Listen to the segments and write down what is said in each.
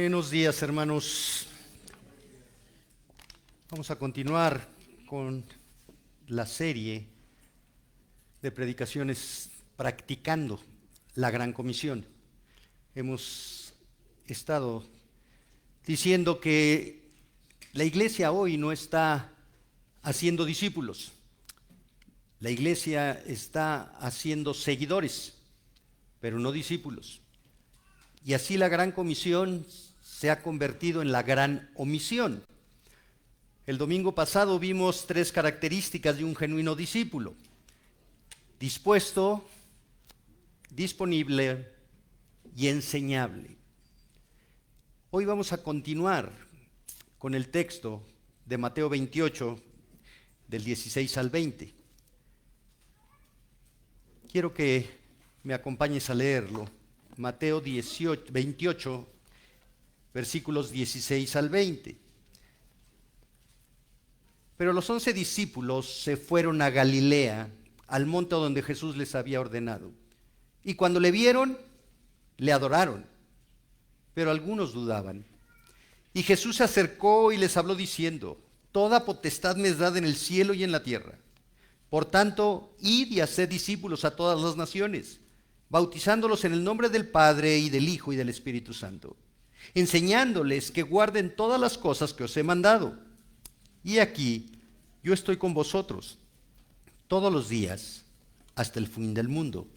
Buenos días, hermanos. Vamos a continuar con la serie de predicaciones practicando la Gran Comisión. Hemos estado diciendo que la iglesia hoy no está haciendo discípulos. La iglesia está haciendo seguidores, pero no discípulos. Y así la Gran Comisión se ha convertido en la Gran Omisión. El domingo pasado vimos 3 características de un genuino discípulo: dispuesto, disponible y enseñable. Hoy vamos a continuar con el texto de Mateo 28, del 16 al 20. Quiero que me acompañes a leerlo. Mateo 28, versículos 16 al 20. Pero los 11 discípulos se fueron a Galilea, al monte donde Jesús les había ordenado. Y cuando le vieron, le adoraron, pero algunos dudaban. Y Jesús se acercó y les habló diciendo: toda potestad me es dada en el cielo y en la tierra. Por tanto, id y haced discípulos a todas las naciones, bautizándolos en el nombre del Padre y del Hijo y del Espíritu Santo, enseñándoles que guarden todas las cosas que os he mandado. Y aquí yo estoy con vosotros todos los días hasta el fin del mundo.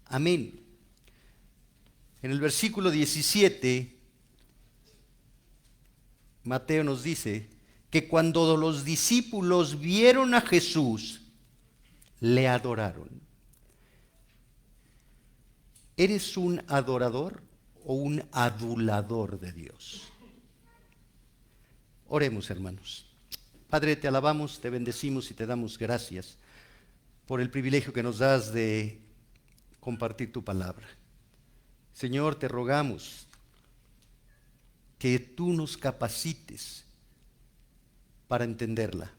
Amén. En el versículo 17, Mateo nos dice que cuando los discípulos vieron a Jesús, le adoraron. ¿Eres un adorador o un adulador de Dios? Oremos, hermanos. Padre, te alabamos, te bendecimos y te damos gracias por el privilegio que nos das de compartir tu palabra. Señor, te rogamos que tú nos capacites para entenderla,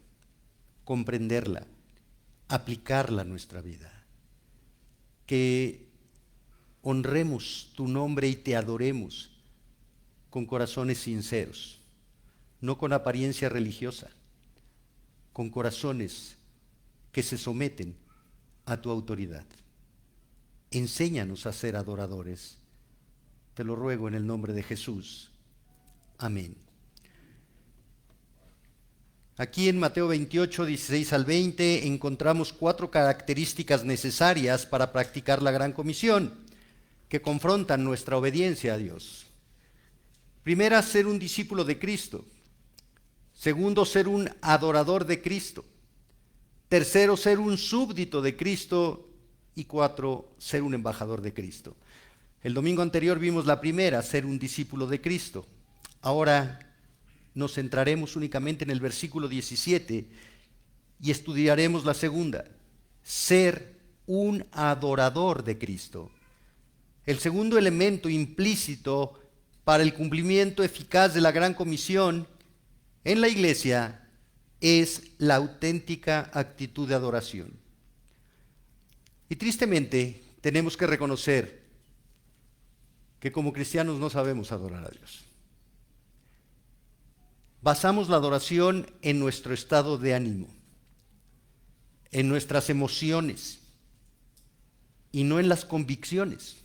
comprenderla, aplicarla a nuestra vida. Que honremos tu nombre y te adoremos con corazones sinceros, no con apariencia religiosa, con corazones que se someten a tu autoridad. Enséñanos a ser adoradores. Te lo ruego en el nombre de Jesús. Amén. Aquí en Mateo 28, 16 al 20 encontramos 4 características necesarias para practicar la Gran Comisión, que confrontan nuestra obediencia a Dios. Primera, ser un discípulo de Cristo. Segundo, ser un adorador de Cristo. Tercero, ser un súbdito de Cristo. Y 4, ser un embajador de Cristo. El domingo anterior vimos la primera, ser un discípulo de Cristo. Ahora nos centraremos únicamente en el versículo 17 y estudiaremos la segunda, ser un adorador de Cristo. El segundo elemento implícito para el cumplimiento eficaz de la Gran Comisión en la iglesia es la auténtica actitud de adoración. Y tristemente tenemos que reconocer que como cristianos no sabemos adorar a Dios. Basamos la adoración en nuestro estado de ánimo, en nuestras emociones y no en las convicciones.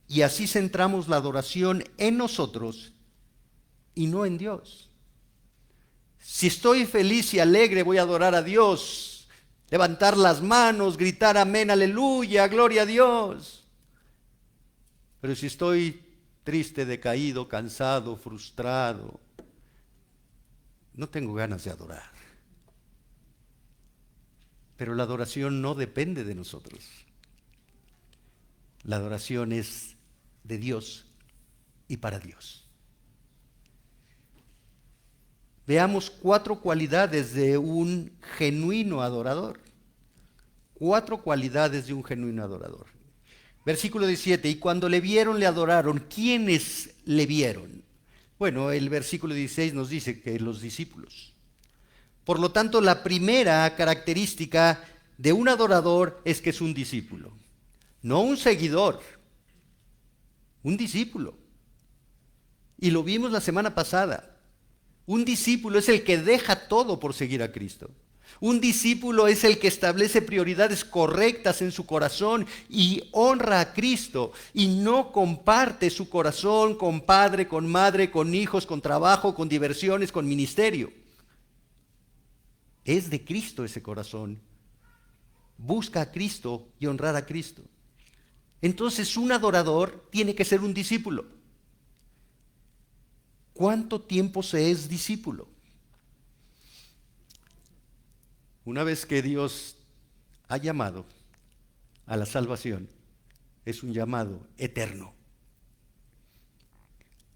Y así centramos la adoración en nosotros y no en Dios. Si estoy feliz y alegre, voy a adorar a Dios, levantar las manos, gritar amén, aleluya, gloria a Dios. Pero si estoy triste, decaído, cansado, frustrado, no tengo ganas de adorar. Pero la adoración no depende de nosotros. La adoración es de Dios y para Dios. Veamos 4 cualidades de un genuino adorador. 4 cualidades de un genuino adorador. Versículo 17, y cuando le vieron, le adoraron. ¿Quiénes le vieron? Bueno, el versículo 16 nos dice que los discípulos. Por lo tanto, la primera característica de un adorador es que es un discípulo. No un seguidor, un discípulo. Y lo vimos la semana pasada. Un discípulo es el que deja todo por seguir a Cristo. Un discípulo es el que establece prioridades correctas en su corazón y honra a Cristo y no comparte su corazón con padre, con madre, con hijos, con trabajo, con diversiones, con ministerio. Es de Cristo ese corazón. Busca a Cristo y honrar a Cristo. Entonces un adorador tiene que ser un discípulo. ¿Cuánto tiempo se es discípulo? Una vez que Dios ha llamado a la salvación, es un llamado eterno.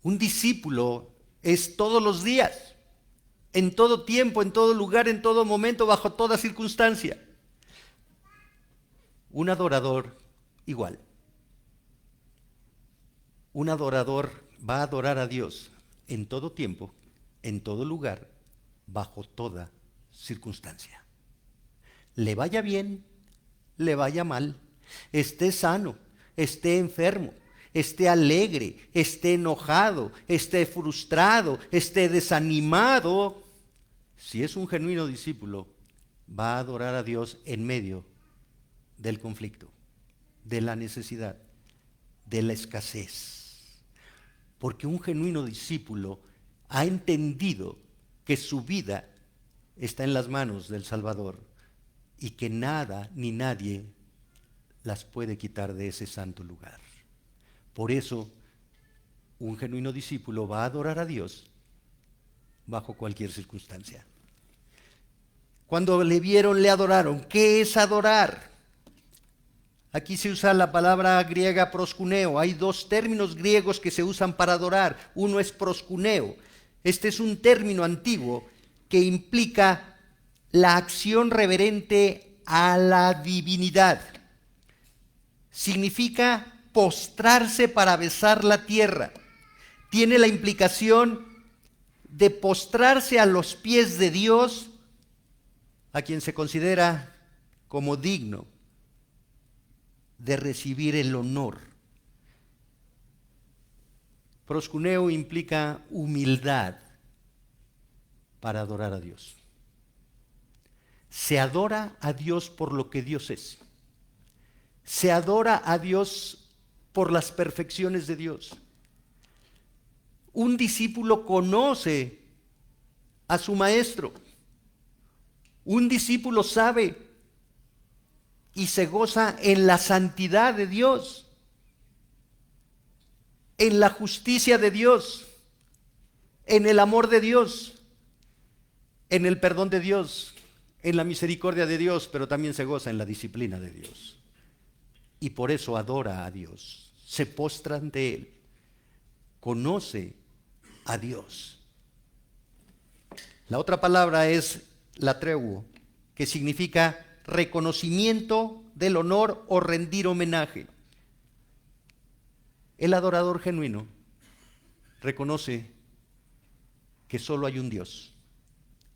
Un discípulo es todos los días, en todo tiempo, en todo lugar, en todo momento, bajo toda circunstancia. Un adorador igual. Un adorador va a adorar a Dios en todo tiempo, en todo lugar, bajo toda circunstancia. Le vaya bien, le vaya mal, esté sano, esté enfermo, esté alegre, esté enojado, esté frustrado, esté desanimado. Si es un genuino discípulo, va a adorar a Dios en medio del conflicto, de la necesidad, de la escasez. Porque un genuino discípulo ha entendido que su vida está en las manos del Salvador y que nada ni nadie las puede quitar de ese santo lugar. Por eso, un genuino discípulo va a adorar a Dios bajo cualquier circunstancia. Cuando le vieron, le adoraron. ¿Qué es adorar? Aquí se usa la palabra griega proskuneo. Hay dos términos griegos que se usan para adorar. Uno es proskuneo. Este es un término antiguo que implica la acción reverente a la divinidad. Significa postrarse para besar la tierra. Tiene la implicación de postrarse a los pies de Dios, a quien se considera como digno de recibir el honor. Proskuneo implica humildad para adorar a Dios. Se adora a Dios por lo que Dios es. Se adora a Dios por las perfecciones de Dios. Un discípulo conoce a su maestro. Un discípulo sabe y se goza en la santidad de Dios, en la justicia de Dios, en el amor de Dios, en el perdón de Dios, en la misericordia de Dios, pero también se goza en la disciplina de Dios. Y por eso adora a Dios, se postra ante Él, conoce a Dios. La otra palabra es latreuo, que significa reconocimiento del honor o rendir homenaje. El adorador genuino reconoce que solo hay un Dios,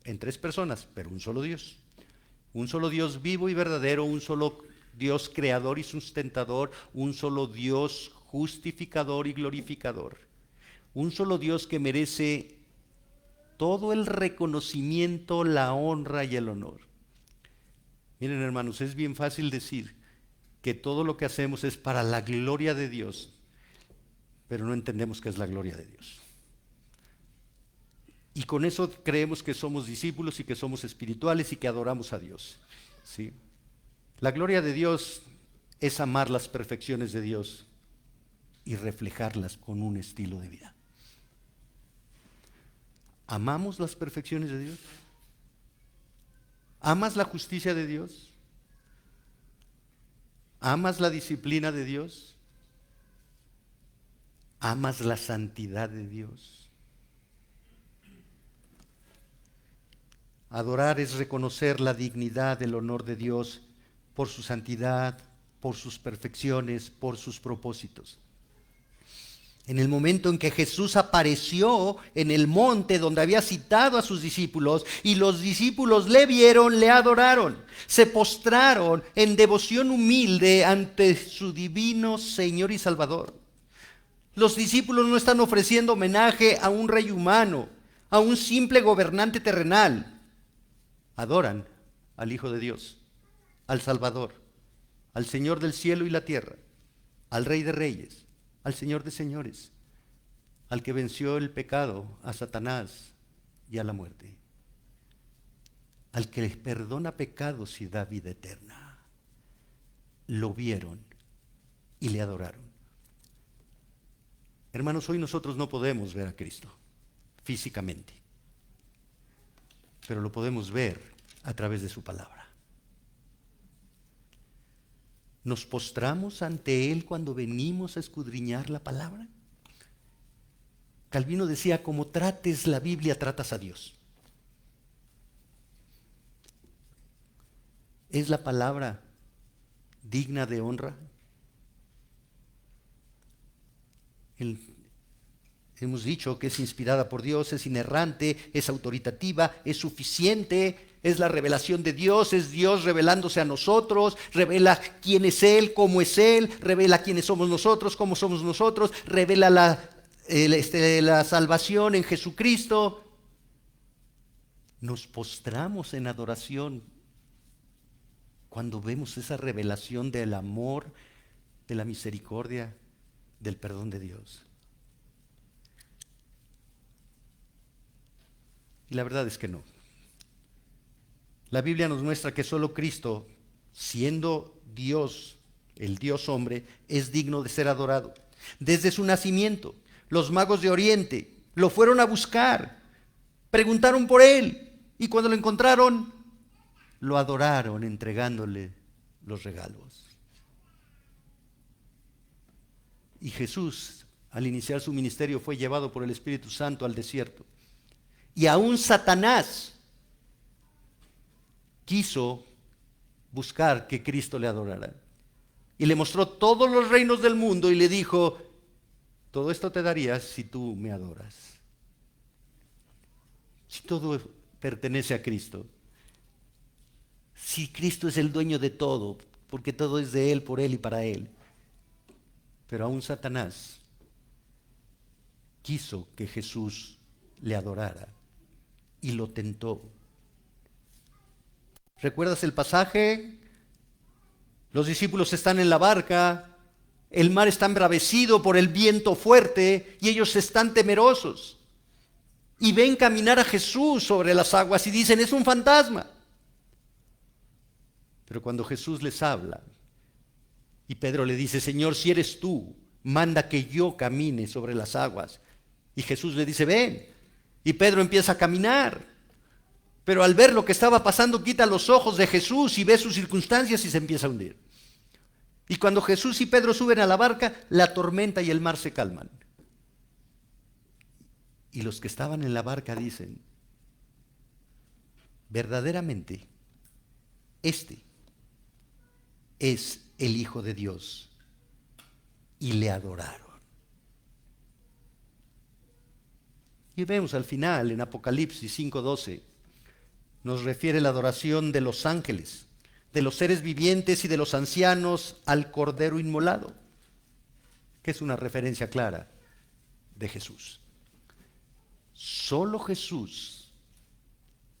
en tres personas, pero un solo Dios. Un solo Dios vivo y verdadero, un solo Dios creador y sustentador, un solo Dios justificador y glorificador. Un solo Dios que merece todo el reconocimiento, la honra y el honor. Miren, hermanos, es bien fácil decir que todo lo que hacemos es para la gloria de Dios, pero no entendemos qué es la gloria de Dios. Y con eso creemos que somos discípulos y que somos espirituales y que adoramos a Dios. ¿Sí? La gloria de Dios es amar las perfecciones de Dios y reflejarlas con un estilo de vida. ¿Amamos las perfecciones de Dios? ¿Amas la justicia de Dios? ¿Amas la disciplina de Dios? ¿Amas la santidad de Dios? Adorar es reconocer la dignidad, el honor de Dios por su santidad, por sus perfecciones, por sus propósitos. En el momento en que Jesús apareció en el monte donde había citado a sus discípulos y los discípulos le vieron, le adoraron, se postraron en devoción humilde ante su divino Señor y Salvador. Los discípulos no están ofreciendo homenaje a un rey humano, a un simple gobernante terrenal. Adoran al Hijo de Dios, al Salvador, al Señor del cielo y la tierra, al Rey de reyes, al Señor de señores, al que venció el pecado, a Satanás y a la muerte, al que les perdona pecados y da vida eterna. Lo vieron y le adoraron. Hermanos, hoy nosotros no podemos ver a Cristo físicamente, pero lo podemos ver a través de su palabra. ¿Nos postramos ante Él cuando venimos a escudriñar la palabra? Calvino decía, como trates la Biblia, tratas a Dios. ¿Es la palabra digna de honra? Hemos dicho que es inspirada por Dios, es inerrante, es autoritativa, es suficiente, es la revelación de Dios, es Dios revelándose a nosotros, revela quién es Él, cómo es Él, revela quiénes somos nosotros, cómo somos nosotros, revela la salvación en Jesucristo. Nos postramos en adoración cuando vemos esa revelación del amor, de la misericordia, del perdón de Dios. Y la verdad es que no. La Biblia nos muestra que solo Cristo, siendo Dios, el Dios hombre, es digno de ser adorado. Desde su nacimiento, los magos de Oriente lo fueron a buscar, preguntaron por él, y cuando lo encontraron, lo adoraron entregándole los regalos. Y Jesús, al iniciar su ministerio, fue llevado por el Espíritu Santo al desierto. Y aún Satanás quiso buscar que Cristo le adorara. Y le mostró todos los reinos del mundo y le dijo, todo esto te daría si tú me adoras. Si todo pertenece a Cristo. Si Cristo es el dueño de todo, porque todo es de Él, por Él y para Él. Pero aún Satanás quiso que Jesús le adorara y lo tentó. ¿Recuerdas el pasaje? Los discípulos están en la barca, el mar está embravecido por el viento fuerte y ellos están temerosos. Y ven caminar a Jesús sobre las aguas y dicen, es un fantasma. Pero cuando Jesús les habla y Pedro le dice, Señor, si eres tú, manda que yo camine sobre las aguas. Y Jesús le dice, ven. Y Pedro empieza a caminar. Pero al ver lo que estaba pasando, quita los ojos de Jesús y ve sus circunstancias y se empieza a hundir. Y cuando Jesús y Pedro suben a la barca, la tormenta y el mar se calman. Y los que estaban en la barca dicen, verdaderamente, este es el Hijo de Dios. Y le adoraron. Y vemos al final en Apocalipsis 5:12, nos refiere la adoración de los ángeles, de los seres vivientes y de los ancianos al Cordero inmolado, que es una referencia clara de Jesús. Solo Jesús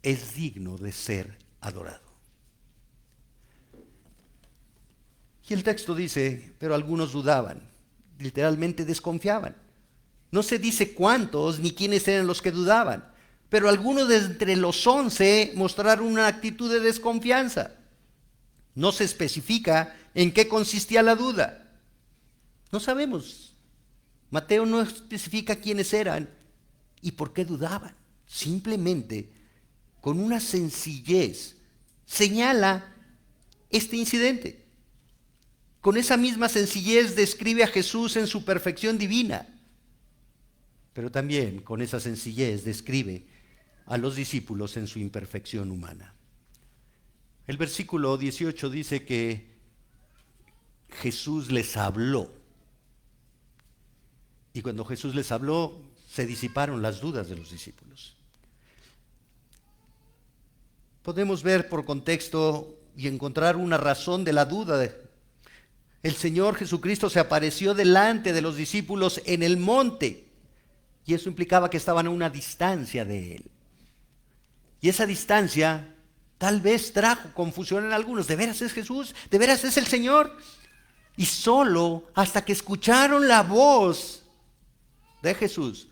es digno de ser adorado. Y el texto dice, pero algunos dudaban, literalmente desconfiaban. No se dice cuántos ni quiénes eran los que dudaban, pero algunos de entre los 11 mostraron una actitud de desconfianza. No se especifica en qué consistía la duda. No sabemos. Mateo no especifica quiénes eran y por qué dudaban. Simplemente, con una sencillez, señala este incidente. Con esa misma sencillez describe a Jesús en su perfección divina, pero también con esa sencillez describe a los discípulos en su imperfección humana. El versículo 18 dice que Jesús les habló. Y cuando Jesús les habló, se disiparon las dudas de los discípulos. Podemos ver por contexto y encontrar una razón de la duda El Señor Jesucristo se apareció delante de los discípulos en el monte, y eso implicaba que estaban a una distancia de Él. Y esa distancia tal vez trajo confusión en algunos. ¿De veras es Jesús? ¿De veras es el Señor? Y solo hasta que escucharon la voz de Jesús,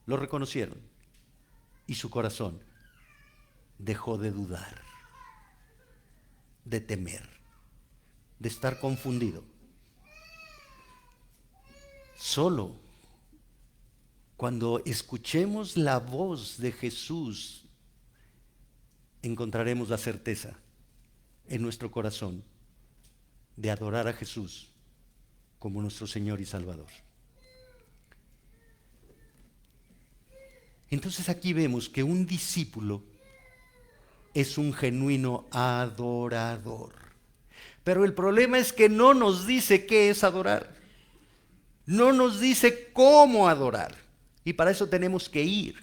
lo reconocieron. Y su corazón dejó de dudar, de temer, de estar confundido. Solo cuando escuchemos la voz de Jesús, encontraremos la certeza en nuestro corazón de adorar a Jesús como nuestro Señor y Salvador. Entonces aquí vemos que un discípulo es un genuino adorador. Pero el problema es que no nos dice qué es adorar. No nos dice cómo adorar. Y para eso tenemos que ir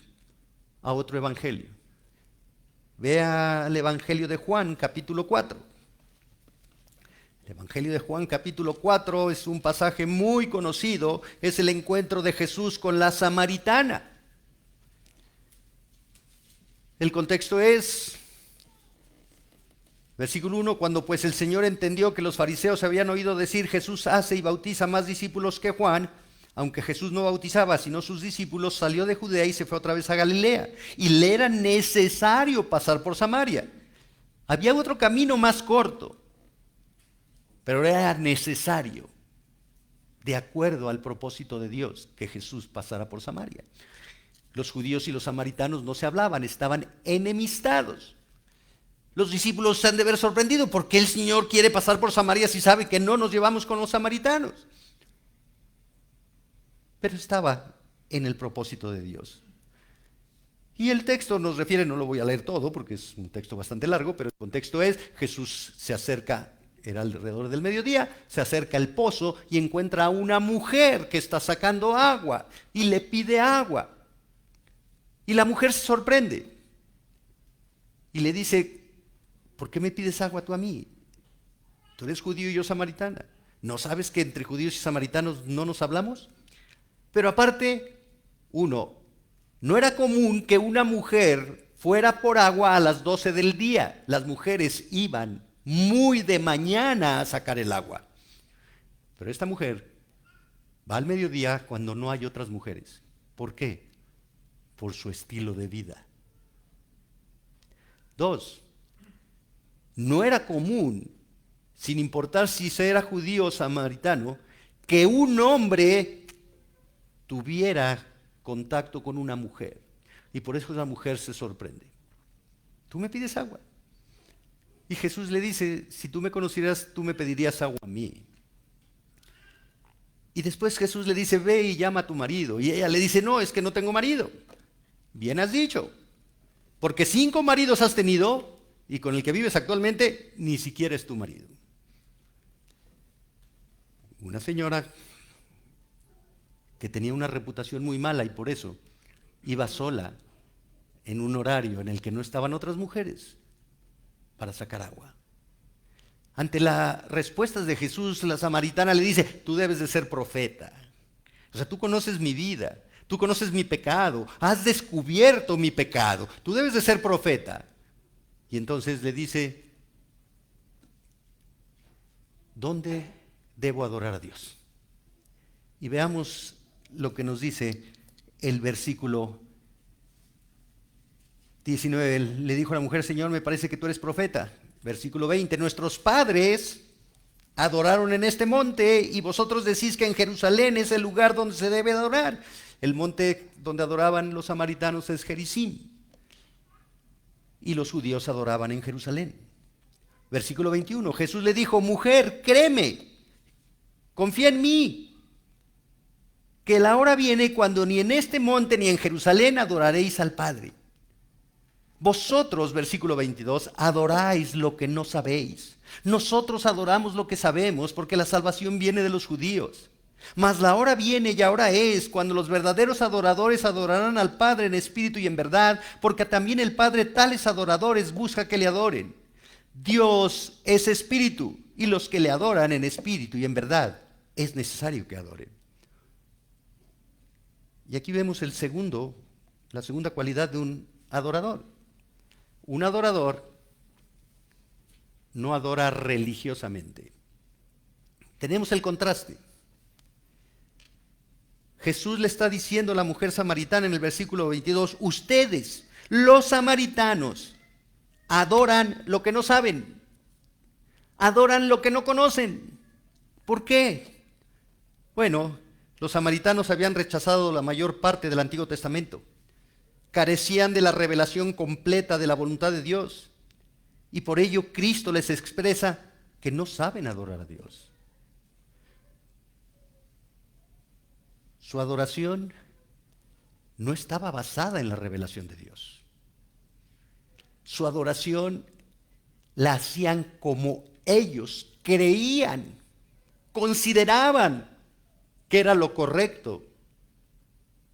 a otro evangelio. Vea el Evangelio de Juan, capítulo 4. El Evangelio de Juan, capítulo 4, es un pasaje muy conocido. Es el encuentro de Jesús con la samaritana. El contexto es, versículo 1, cuando pues el Señor entendió que los fariseos habían oído decir, Jesús hace y bautiza más discípulos que Juan, aunque Jesús no bautizaba sino sus discípulos, salió de Judea y se fue otra vez a Galilea. Y le era necesario pasar por Samaria. Había otro camino más corto, pero era necesario, de acuerdo al propósito de Dios, que Jesús pasara por Samaria. Los judíos y los samaritanos no se hablaban, estaban enemistados. Los discípulos se han de ver sorprendido. ¿Por qué el Señor quiere pasar por Samaria si sabe que no nos llevamos con los samaritanos? Pero estaba en el propósito de Dios. Y el texto nos refiere, no lo voy a leer todo porque es un texto bastante largo, pero el contexto es, Jesús se acerca, era alrededor del mediodía, se acerca al pozo y encuentra a una mujer que está sacando agua y le pide agua. Y la mujer se sorprende y le dice, ¿por qué me pides agua tú a mí? Tú eres judío y yo samaritana. ¿No sabes que entre judíos y samaritanos no nos hablamos? Pero aparte, no era común que una mujer fuera por agua a las 12 del día. Las mujeres iban muy de mañana a sacar el agua. Pero esta mujer va al mediodía cuando no hay otras mujeres. ¿Por qué? Por su estilo de vida. 2, no era común, sin importar si era judío o samaritano, que un hombre tuviera contacto con una mujer. Y por eso la mujer se sorprende. Tú me pides agua. Y Jesús le dice, si tú me conocieras, tú me pedirías agua a mí. Y después Jesús le dice, ve y llama a tu marido. Y ella le dice, no, es que no tengo marido. Bien has dicho, porque 5 maridos has tenido y con el que vives actualmente ni siquiera es tu marido. Una señora que tenía una reputación muy mala y por eso iba sola en un horario en el que no estaban otras mujeres para sacar agua. Ante las respuestas de Jesús, la samaritana le dice, tú debes de ser profeta. O sea, tú conoces mi vida. Tú conoces mi pecado, has descubierto mi pecado, tú debes de ser profeta. Y entonces le dice, ¿dónde debo adorar a Dios? Y veamos lo que nos dice el versículo 19. Le dijo a la mujer, Señor, me parece que tú eres profeta. Versículo 20, nuestros padres adoraron en este monte y vosotros decís que en Jerusalén es el lugar donde se debe adorar. El monte donde adoraban los samaritanos es Gerizim y los judíos adoraban en Jerusalén. Versículo 21, Jesús le dijo, mujer, créeme, confía en mí, que la hora viene cuando ni en este monte ni en Jerusalén adoraréis al Padre. Vosotros, versículo 22, adoráis lo que no sabéis. Nosotros adoramos lo que sabemos, porque la salvación viene de los judíos. Mas la hora viene y ahora es, cuando los verdaderos adoradores adorarán al Padre en espíritu y en verdad, porque también el Padre tales adoradores busca que le adoren. Dios es espíritu, y los que le adoran en espíritu y en verdad. Es necesario que adoren. Y aquí vemos la segunda cualidad de un adorador. Un adorador no adora religiosamente. Tenemos el contraste. Jesús le está diciendo a la mujer samaritana en el versículo 22, ustedes, los samaritanos, adoran lo que no saben, adoran lo que no conocen. ¿Por qué? Bueno, los samaritanos habían rechazado la mayor parte del Antiguo Testamento, carecían de la revelación completa de la voluntad de Dios, y por ello Cristo les expresa que no saben adorar a Dios. Su adoración no estaba basada en la revelación de Dios. Su adoración la hacían como ellos creían, consideraban que era lo correcto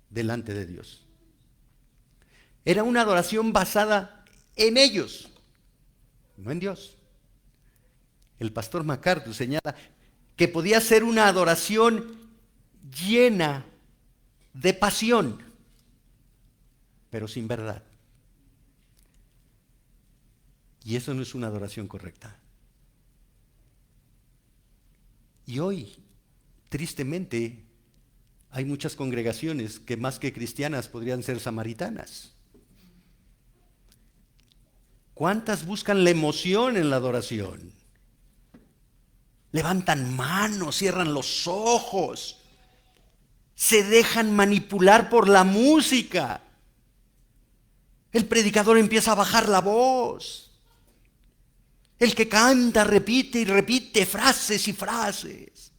delante de Dios. Era una adoración basada en ellos, no en Dios. El pastor MacArthur señala que podía ser una adoración llena de pasión, pero sin verdad. Y eso no es una adoración correcta. Y hoy, tristemente, hay muchas congregaciones que más que cristianas podrían ser samaritanas. ¿Cuántas buscan la emoción en la adoración? Levantan manos, cierran los ojos, se dejan manipular por la música. El predicador empieza a bajar la voz. El que canta repite y repite frases y frases.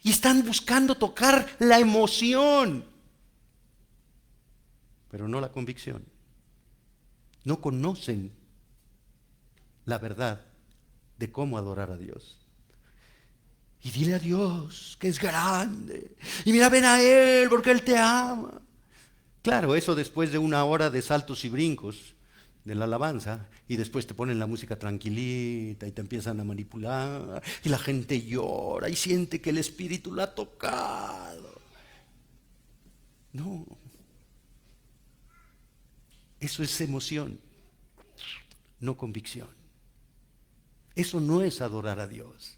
Y están buscando tocar la emoción, pero no la convicción. No conocen la verdad de cómo adorar a Dios. Y dile a Dios que es grande. Y mira, ven a Él porque Él te ama. Claro, eso después de una hora de saltos y brincos de la alabanza, y después te ponen la música tranquilita y te empiezan a manipular, y la gente llora y siente que el Espíritu la ha tocado. No. Eso es emoción, no convicción. Eso no es adorar a Dios.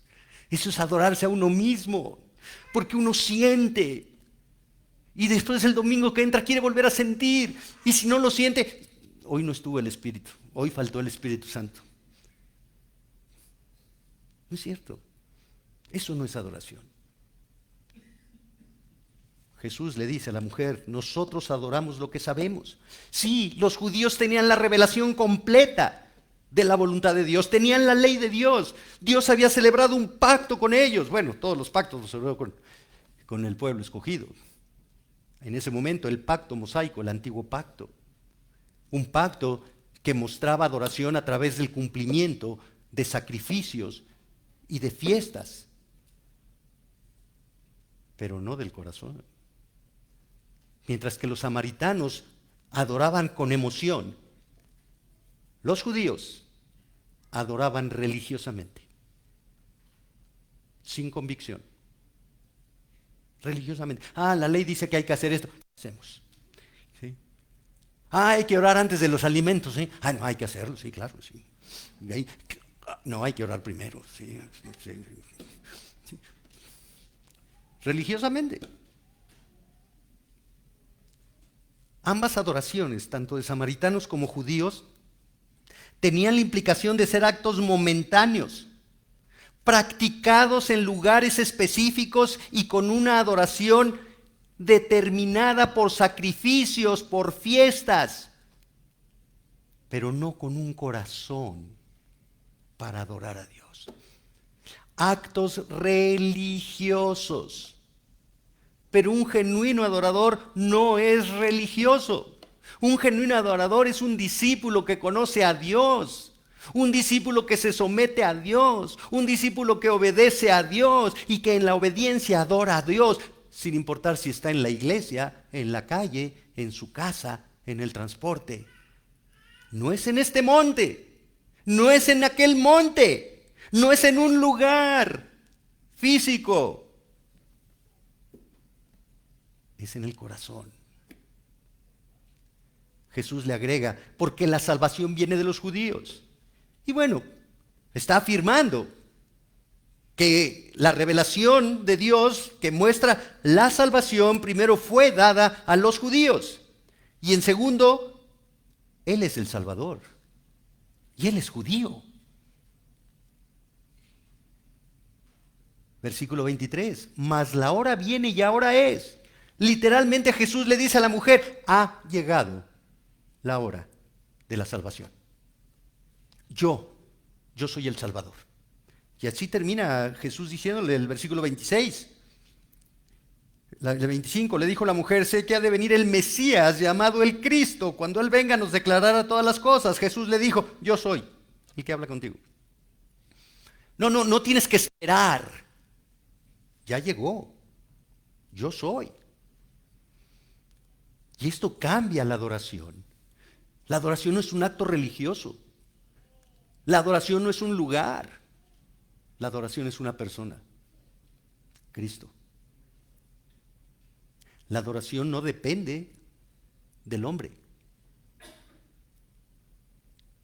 Eso es adorarse a uno mismo, porque uno siente. Y después el domingo que entra quiere volver a sentir. Y si no lo siente, hoy no estuvo el Espíritu, hoy faltó el Espíritu Santo. No es cierto. Eso no es adoración. Jesús le dice a la mujer, nosotros adoramos lo que sabemos. Sí, los judíos tenían la revelación completa de la voluntad de Dios, tenían la ley de Dios. Dios había celebrado un pacto con ellos. Bueno, todos los pactos los celebró con el pueblo escogido. En ese momento el pacto mosaico, el antiguo pacto. Un pacto que mostraba adoración a través del cumplimiento de sacrificios y de fiestas, pero no del corazón. Mientras que los samaritanos adoraban con emoción, los judíos adoraban religiosamente, sin convicción. Religiosamente. La ley dice que hay que hacer esto. Hacemos. ¿Sí? Hay que orar antes de los alimentos. ¿Sí? No, hay que hacerlo. Sí, claro. Sí. No, hay que orar primero. Sí, sí, sí. Religiosamente. Ambas adoraciones, tanto de samaritanos como judíos, tenían la implicación de ser actos momentáneos, practicados en lugares específicos y con una adoración determinada por sacrificios, por fiestas, pero no con un corazón para adorar a Dios. Actos religiosos. Pero un genuino adorador no es religioso. Un genuino adorador es un discípulo que conoce a Dios. Un discípulo que se somete a Dios. Un discípulo que obedece a Dios y que en la obediencia adora a Dios, sin importar si está en la iglesia, en la calle, en su casa, en el transporte. No es en este monte. No es en aquel monte. No es en un lugar físico. Es en el corazón. Jesús le agrega, porque la salvación viene de los judíos. Y bueno, está afirmando que la revelación de Dios que muestra la salvación primero fue dada a los judíos. Y en segundo, Él es el Salvador. Y Él es judío. Versículo 23. Mas la hora viene y ahora es. Literalmente Jesús le dice a la mujer, ha llegado la hora de la salvación. Yo soy el Salvador. Y así termina Jesús diciéndole el versículo 26. El 25, le dijo la mujer, sé que ha de venir el Mesías llamado el Cristo. Cuando Él venga nos declarará todas las cosas. Jesús le dijo, yo soy el que habla contigo. No tienes que esperar. Ya llegó. Yo soy. Y esto cambia la adoración. La adoración no es un acto religioso. La adoración no es un lugar. La adoración es una persona. Cristo. La adoración no depende del hombre.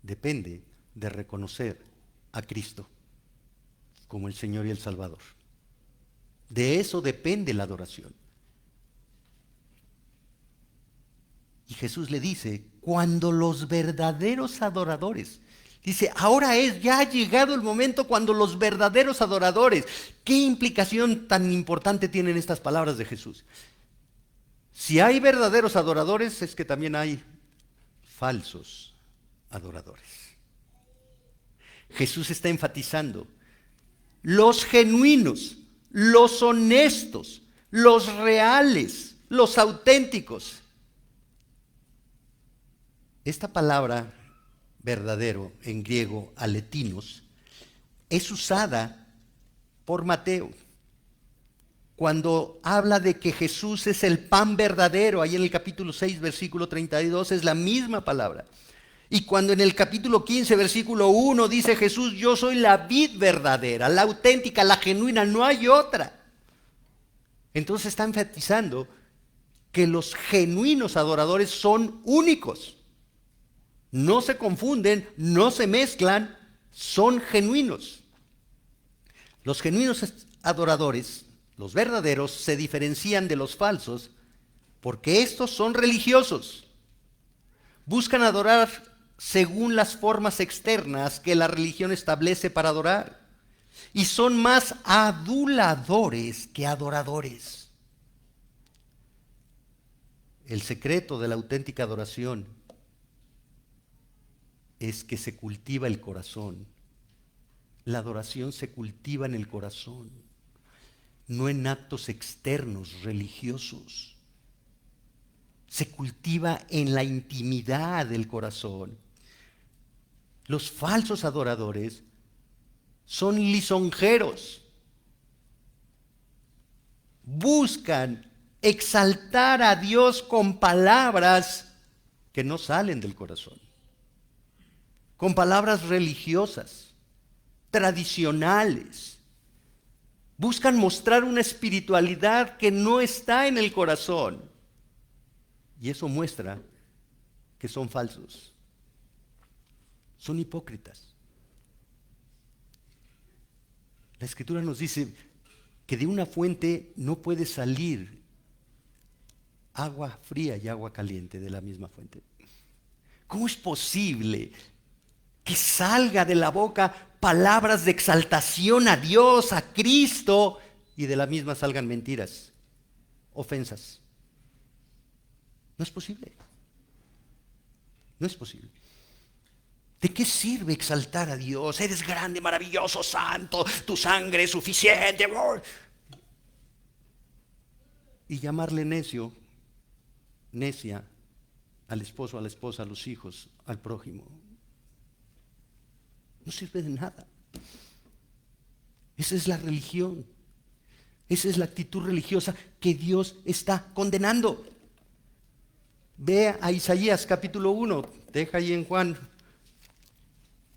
Depende de reconocer a Cristo como el Señor y el Salvador. De eso depende la adoración. Y Jesús le dice, cuando los verdaderos adoradores, dice, ya ha llegado el momento cuando los verdaderos adoradores, ¿qué implicación tan importante tienen estas palabras de Jesús? Si hay verdaderos adoradores, es que también hay falsos adoradores. Jesús está enfatizando, los genuinos, los honestos, los reales, los auténticos. Esta palabra verdadero en griego, aletinos, es usada por Mateo cuando habla de que Jesús es el pan verdadero. Ahí en el capítulo 6 versículo 32 es la misma palabra. Y cuando en el capítulo 15 versículo 1 dice Jesús, yo soy la vid verdadera, la auténtica, la genuina, no hay otra. Entonces está enfatizando que los genuinos adoradores son únicos. No se confunden, no se mezclan, son genuinos. Los genuinos adoradores, los verdaderos, se diferencian de los falsos porque estos son religiosos. Buscan adorar según las formas externas que la religión establece para adorar. Y son más aduladores que adoradores. El secreto de la auténtica adoración es que se cultiva el corazón. La adoración se cultiva en el corazón, no en actos externos religiosos. Se cultiva en la intimidad del corazón. Los falsos adoradores son lisonjeros. Buscan exaltar a Dios con palabras que no salen del corazón. Con palabras religiosas, tradicionales. Buscan mostrar una espiritualidad que no está en el corazón. Y eso muestra que son falsos. Son hipócritas. La Escritura nos dice que de una fuente no puede salir agua fría y agua caliente de la misma fuente. ¿Cómo es posible que salga de la boca palabras de exaltación a Dios, a Cristo, y de la misma salgan mentiras, ofensas? No es posible. No es posible. ¿De qué sirve exaltar a Dios? Eres grande, maravilloso, santo, tu sangre es suficiente. Y llamarle necio, necia, al esposo, a la esposa, a los hijos, al prójimo. No sirve de nada. Esa es la religión. Esa es la actitud religiosa que Dios está condenando. Ve a Isaías capítulo 1. Deja ahí en Juan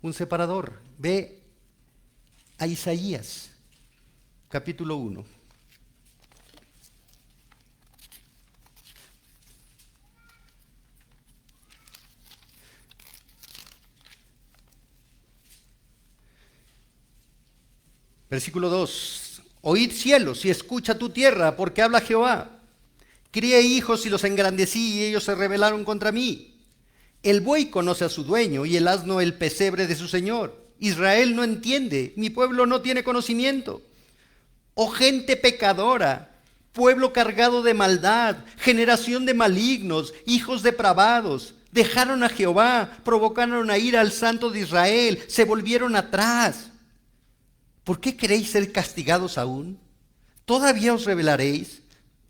un separador. Ve a Isaías, capítulo 1. Versículo 2. Oíd cielos y escucha tu tierra, porque habla Jehová. Crié hijos y los engrandecí y ellos se rebelaron contra mí. El buey conoce a su dueño y el asno el pesebre de su señor. Israel no entiende, mi pueblo no tiene conocimiento. Oh gente pecadora, pueblo cargado de maldad, generación de malignos, hijos depravados. Dejaron a Jehová, provocaron a ira al Santo de Israel, se volvieron atrás. ¿Por qué queréis ser castigados aún? ¿Todavía os rebelaréis?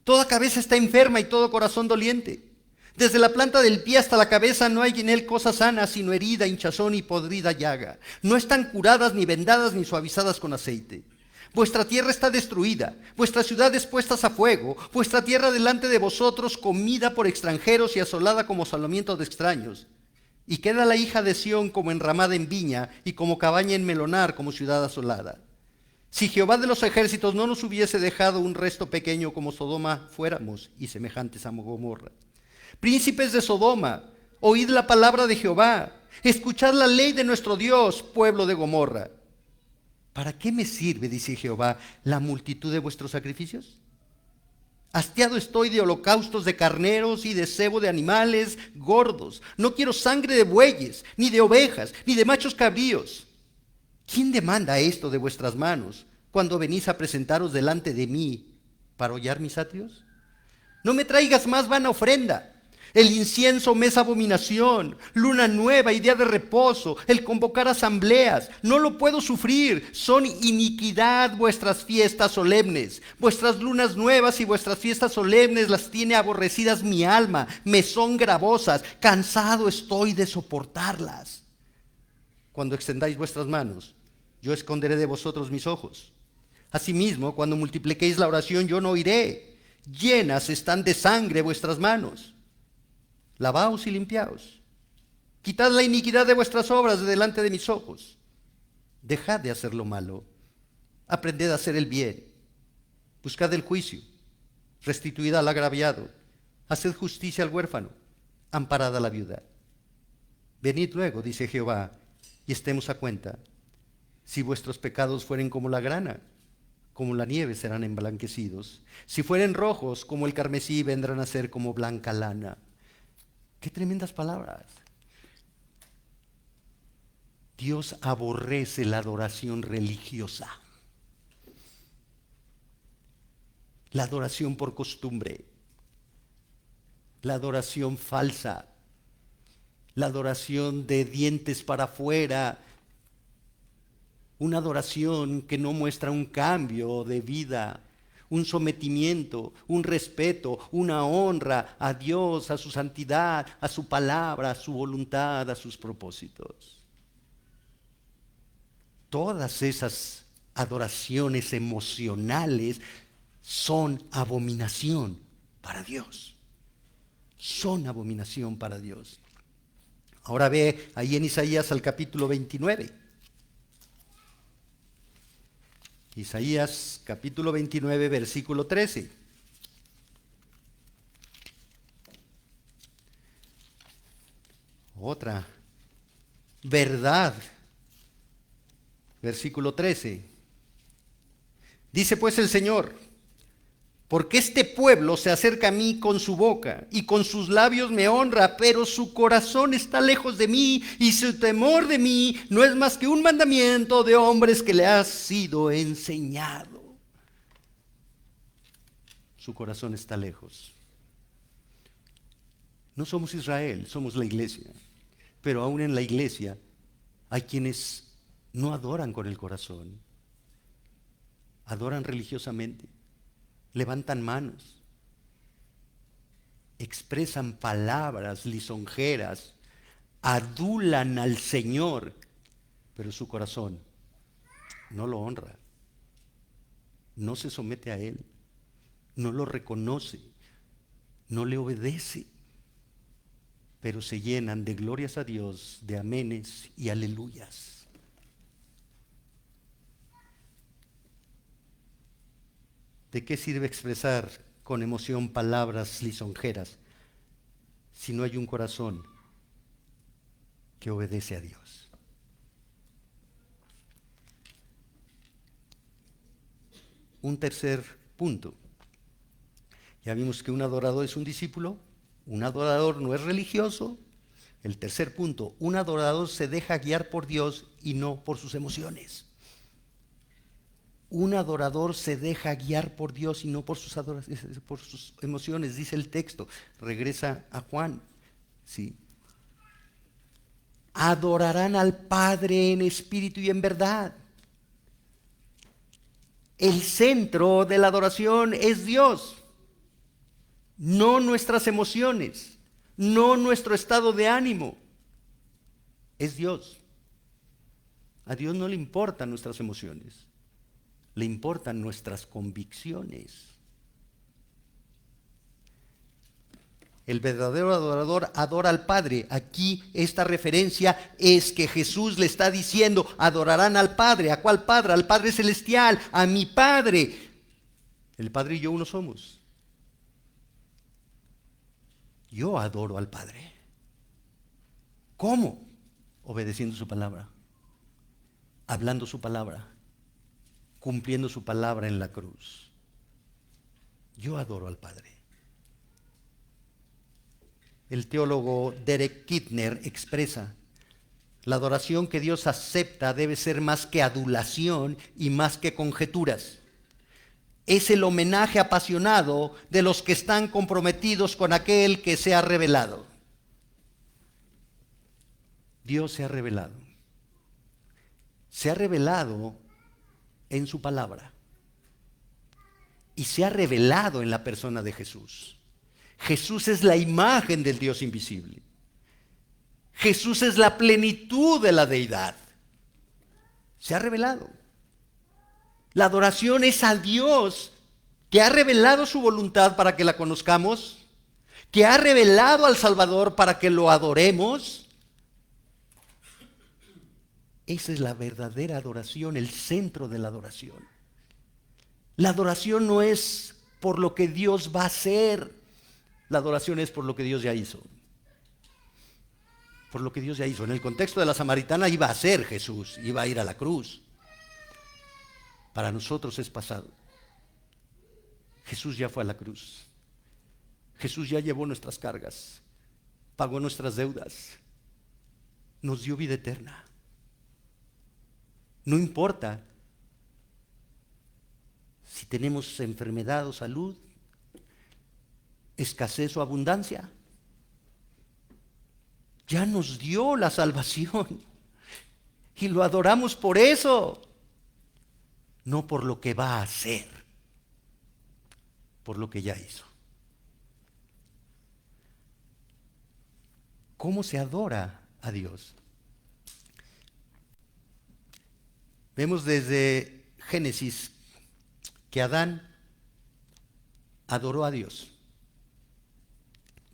Toda cabeza está enferma y todo corazón doliente. Desde la planta del pie hasta la cabeza no hay en él cosa sana, sino herida, hinchazón y podrida llaga. No están curadas, ni vendadas, ni suavizadas con aceite. Vuestra tierra está destruida, vuestras ciudades puestas a fuego, vuestra tierra delante de vosotros comida por extranjeros y asolada como asolamiento de extraños. Y queda la hija de Sión como enramada en viña y como cabaña en melonar, como ciudad asolada. Si Jehová de los ejércitos no nos hubiese dejado un resto pequeño como Sodoma fuéramos y semejantes a Gomorra. Príncipes de Sodoma, oíd la palabra de Jehová, escuchad la ley de nuestro Dios, pueblo de Gomorra. ¿Para qué me sirve, dice Jehová, la multitud de vuestros sacrificios? Hastiado estoy de holocaustos de carneros y de cebo de animales gordos. No quiero sangre de bueyes, ni de ovejas, ni de machos cabríos. ¿Quién demanda esto de vuestras manos cuando venís a presentaros delante de mí para hollar mis atrios? No me traigas más vana ofrenda. El incienso me es abominación, luna nueva y día de reposo, el convocar asambleas, no lo puedo sufrir. Son iniquidad vuestras fiestas solemnes. Vuestras lunas nuevas y vuestras fiestas solemnes las tiene aborrecidas mi alma, me son gravosas, cansado estoy de soportarlas. Cuando extendáis vuestras manos, yo esconderé de vosotros mis ojos. Asimismo, cuando multipliquéis la oración, yo no oiré. Llenas están de sangre vuestras manos. Lavaos y limpiaos. Quitad la iniquidad de vuestras obras de delante de mis ojos. Dejad de hacer lo malo. Aprended a hacer el bien. Buscad el juicio. Restituid al agraviado. Haced justicia al huérfano. Amparad a la viuda. Venid luego, dice Jehová, y estemos a cuenta. Si vuestros pecados fueren como la grana, como la nieve serán emblanquecidos. Si fueren rojos como el carmesí, vendrán a ser como blanca lana. ¡Qué tremendas palabras! Dios aborrece la adoración religiosa, la adoración por costumbre, la adoración falsa, la adoración de dientes para afuera, una adoración que no muestra un cambio de vida, un sometimiento, un respeto, una honra a Dios, a su santidad, a su palabra, a su voluntad, a sus propósitos. Todas esas adoraciones emocionales son abominación para Dios. Son abominación para Dios. Ahora ve ahí en Isaías al capítulo 29. Isaías capítulo 29, versículo 13. Otra verdad. Versículo 13. Dice pues el Señor: porque este pueblo se acerca a mí con su boca y con sus labios me honra, pero su corazón está lejos de mí y su temor de mí no es más que un mandamiento de hombres que le ha sido enseñado. Su corazón está lejos. No somos Israel, somos la iglesia, pero aún en la iglesia hay quienes no adoran con el corazón, adoran religiosamente. Levantan manos, expresan palabras lisonjeras, adulan al Señor, pero su corazón no lo honra, no se somete a Él, no lo reconoce, no le obedece, pero se llenan de glorias a Dios, de amenes y aleluyas. ¿De qué sirve expresar con emoción palabras lisonjeras si no hay un corazón que obedece a Dios? Un tercer punto. Ya vimos que un adorador es un discípulo, un adorador no es religioso. El tercer punto, un adorador se deja guiar por Dios y no por sus emociones. Un adorador se deja guiar por Dios y no por por sus emociones, dice el texto. Regresa a Juan. ¿Sí? Adorarán al Padre en espíritu y en verdad. El centro de la adoración es Dios, no nuestras emociones, no nuestro estado de ánimo. Es Dios. A Dios no le importan nuestras emociones, le importan nuestras convicciones. El verdadero adorador adora al Padre. Aquí esta referencia es que Jesús le está diciendo, adorarán al Padre. ¿A cuál Padre? Al Padre Celestial, a mi Padre. El Padre y yo uno somos. Yo adoro al Padre. ¿Cómo? Obedeciendo su palabra, hablando su palabra, cumpliendo su palabra en la cruz. Yo adoro al Padre. El teólogo Derek Kidner expresa, la adoración que Dios acepta debe ser más que adulación y más que conjeturas. Es el homenaje apasionado de los que están comprometidos con aquel que se ha revelado. Dios se ha revelado. Se ha revelado en su palabra. Y se ha revelado en la persona de Jesús. Jesús es la imagen del Dios invisible. Jesús es la plenitud de la deidad. Se ha revelado. La adoración es a Dios que ha revelado su voluntad para que la conozcamos, que ha revelado al Salvador para que lo adoremos. Esa es la verdadera adoración, el centro de la adoración. La adoración no es por lo que Dios va a hacer, la adoración es por lo que Dios ya hizo. Por lo que Dios ya hizo. En el contexto de la samaritana iba a ser Jesús, iba a ir a la cruz. Para nosotros es pasado. Jesús ya fue a la cruz. Jesús ya llevó nuestras cargas, pagó nuestras deudas, nos dio vida eterna. No importa si tenemos enfermedad o salud, escasez o abundancia. Ya nos dio la salvación y lo adoramos por eso, no por lo que va a hacer, por lo que ya hizo. ¿Cómo se adora a Dios? Vemos desde Génesis que Adán adoró a Dios.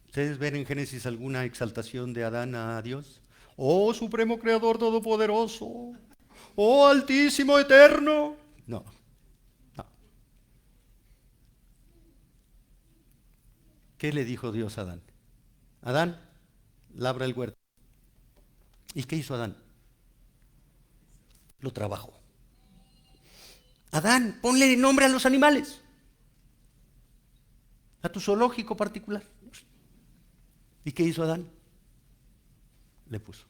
¿Ustedes ven en Génesis alguna exaltación de Adán a Dios? Oh, supremo creador todopoderoso. Oh, altísimo eterno. No, no. ¿Qué le dijo Dios a Adán? Adán, labra el huerto. ¿Y qué hizo Adán? Lo trabajó. Adán, ponle nombre a los animales. A tu zoológico particular. ¿Y qué hizo Adán? Le puso.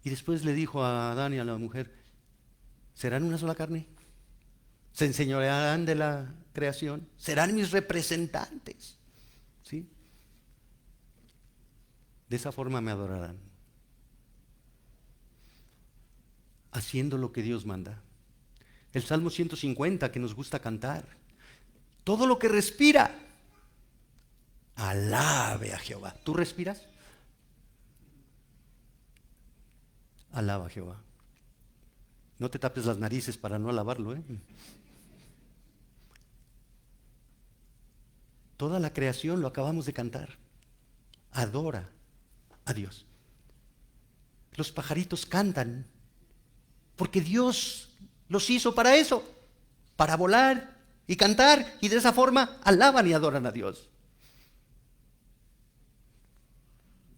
Y después le dijo a Adán y a la mujer, ¿serán una sola carne? ¿Se enseñorearán de la creación? ¿Serán mis representantes? ¿Sí? De esa forma me adorarán. Haciendo lo que Dios manda. El Salmo 150 que nos gusta cantar. Todo lo que respira, alabe a Jehová. ¿Tú respiras? Alaba a Jehová. No te tapes las narices para no alabarlo, ¿eh? Toda la creación, lo acabamos de cantar, adora a Dios. Los pajaritos cantan porque Dios los hizo para eso. para volar y cantar, y de esa forma alaban y adoran a Dios.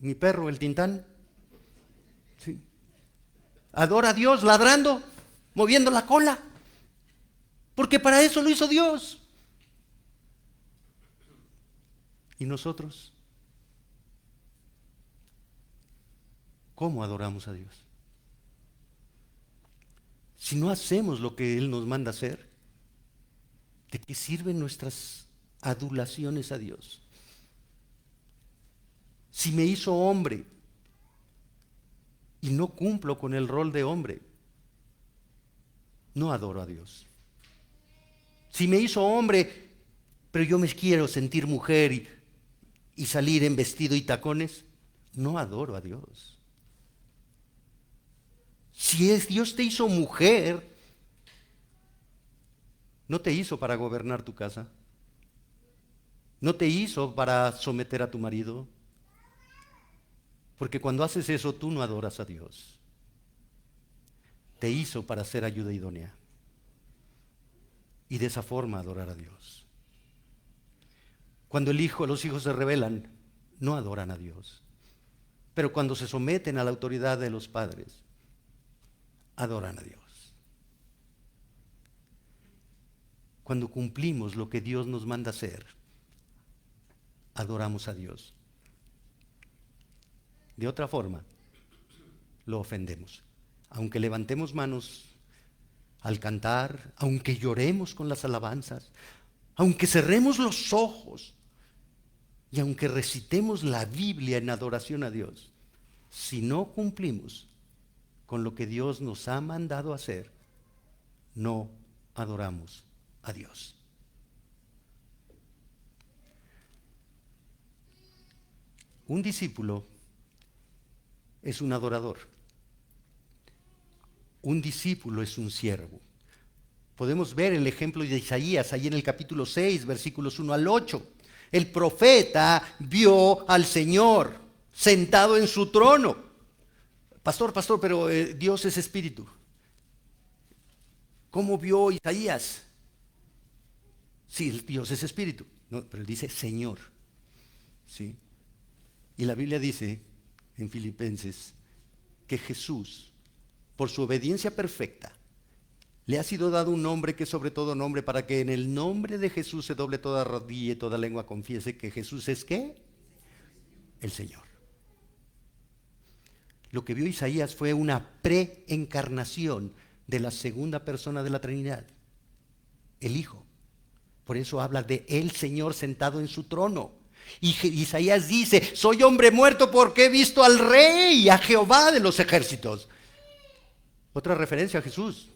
Mi perro, el Tintán, sí, adora a Dios ladrando, moviendo la cola, porque para eso lo hizo Dios. ¿Y nosotros? ¿Cómo adoramos a Dios? Si no hacemos lo que Él nos manda hacer, ¿de qué sirven nuestras adulaciones a Dios? Si me hizo hombre y no cumplo con el rol de hombre, no adoro a Dios. Si me hizo hombre, pero yo me quiero sentir mujer y salir en vestido y tacones, no adoro a Dios. Si Dios te hizo mujer, no te hizo para gobernar tu casa, no te hizo para someter a tu marido, porque cuando haces eso tú no adoras a Dios. Te hizo para ser ayuda idónea y de esa forma adorar a Dios. Cuando los hijos se rebelan, no adoran a Dios, pero cuando se someten a la autoridad de los padres, adoran a Dios. Cuando cumplimos lo que Dios nos manda hacer, adoramos a Dios. De otra forma, lo ofendemos. Aunque levantemos manos al cantar, aunque lloremos con las alabanzas, aunque cerremos los ojos y aunque recitemos la Biblia en adoración a Dios, si no cumplimos con lo que Dios nos ha mandado hacer, no adoramos a Dios. Un discípulo es un adorador. Un discípulo es un siervo. Podemos ver el ejemplo de Isaías ahí en el capítulo 6, versículos 1 al 8. El profeta vio al Señor sentado en su trono. Pastor, pero Dios es espíritu. ¿Cómo vio Isaías? Sí, Dios es espíritu. No, pero él dice Señor. ¿Sí? Y la Biblia dice en Filipenses que Jesús, por su obediencia perfecta, le ha sido dado un nombre que es sobre todo nombre, para que en el nombre de Jesús se doble toda rodilla y toda lengua confiese que Jesús es ¿qué? El Señor. Lo que vio Isaías fue una preencarnación de la segunda persona de la Trinidad, el Hijo. Por eso habla de el Señor sentado en su trono. Y Isaías dice, soy hombre muerto porque he visto al Rey, a Jehová de los ejércitos. Otra referencia a Jesús.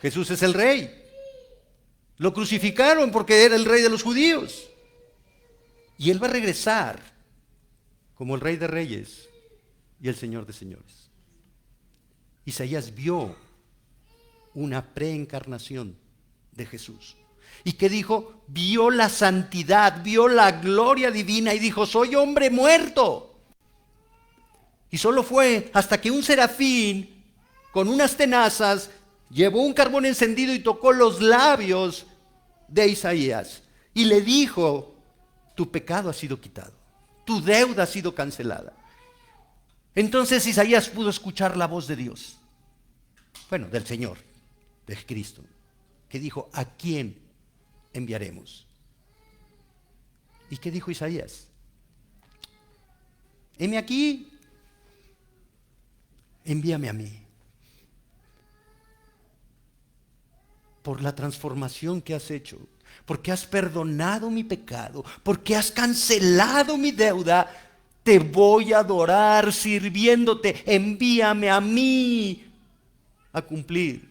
Jesús es el Rey. Lo crucificaron porque era el Rey de los judíos. Y Él va a regresar como el Rey de Reyes y el Señor de señores. Isaías vio una preencarnación de Jesús. ¿Y qué dijo? Vio la santidad, vio la gloria divina y dijo, soy hombre muerto. Y solo fue hasta que un serafín con unas tenazas llevó un carbón encendido y tocó los labios de Isaías. Y le dijo, tu pecado ha sido quitado, tu deuda ha sido cancelada. Entonces Isaías pudo escuchar la voz de Dios. Bueno, del Señor, de Cristo, que dijo, ¿a quién enviaremos? ¿Y qué dijo Isaías? Heme aquí, envíame a mí. Por la transformación que has hecho, porque has perdonado mi pecado, porque has cancelado mi deuda, te voy a adorar sirviéndote. Envíame a mí a cumplir